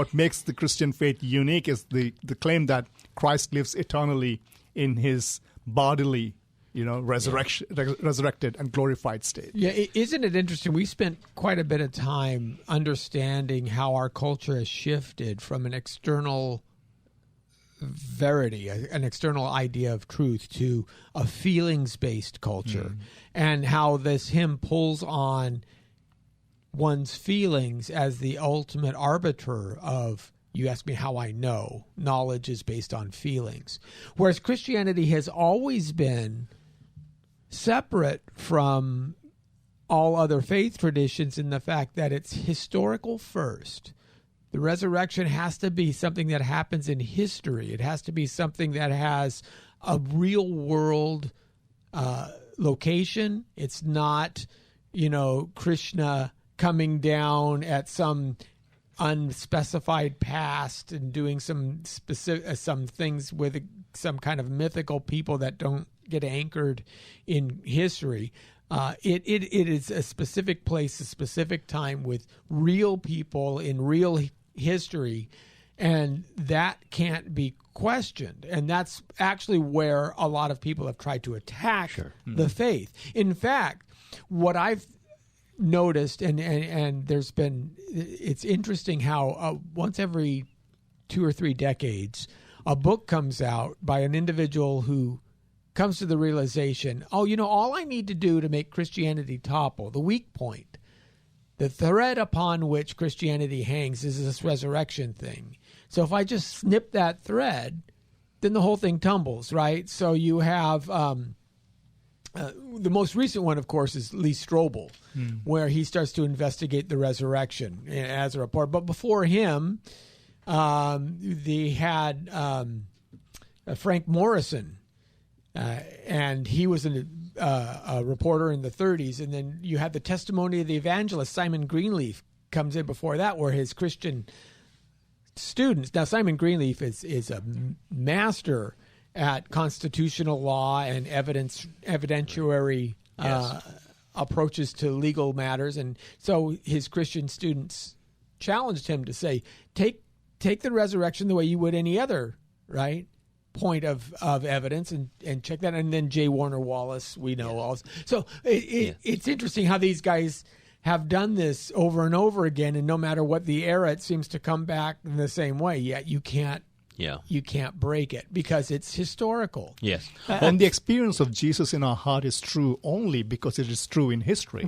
What makes the Christian faith unique is the claim that Christ lives eternally in his bodily, resurrected and glorified state. Yeah, isn't it interesting? We spent quite a bit of time understanding how our culture has shifted from an external verity, an external idea of truth, to a feelings-based culture, and how this hymn pulls on one's feelings as the ultimate arbiter of, you ask me how I know, knowledge is based on feelings. Whereas Christianity has always been separate from all other faith traditions in the fact that it's historical first. The resurrection has to be something that happens in history. It has to be something that has a real world location. It's not, Krishna coming down at some unspecified past and doing some things with some kind of mythical people that don't get anchored in history. It is a specific place, a specific time with real people in real history, and that can't be questioned. And that's actually where a lot of people have tried to attack the faith. In fact, what I've noticed, and there's been, it's interesting how once every 2 or 3 decades, a book comes out by an individual who comes to the realization, all I need to do to make Christianity topple, the weak point, the thread upon which Christianity hangs, is this resurrection thing. So if I just snip that thread, then the whole thing tumbles, right? So you have the most recent one, of course, is Lee Strobel, where he starts to investigate the resurrection as a report. But before him, they had Frank Morrison, and he was a reporter in the 30s. And then you had the testimony of the evangelist Simon Greenleaf comes in before that, where his Christian students. Now, Simon Greenleaf is a master at constitutional law and evidentiary approaches to legal matters. And so his Christian students challenged him to say, take the resurrection the way you would any other, right, point of evidence, and check that. And then J. Warner Wallace, we know also. So it's interesting how these guys have done this over and over again, and no matter what the era, it seems to come back in the same way. Yet you can't break it because it's historical. Yes. And the experience of Jesus in our heart is true only because it is true in history.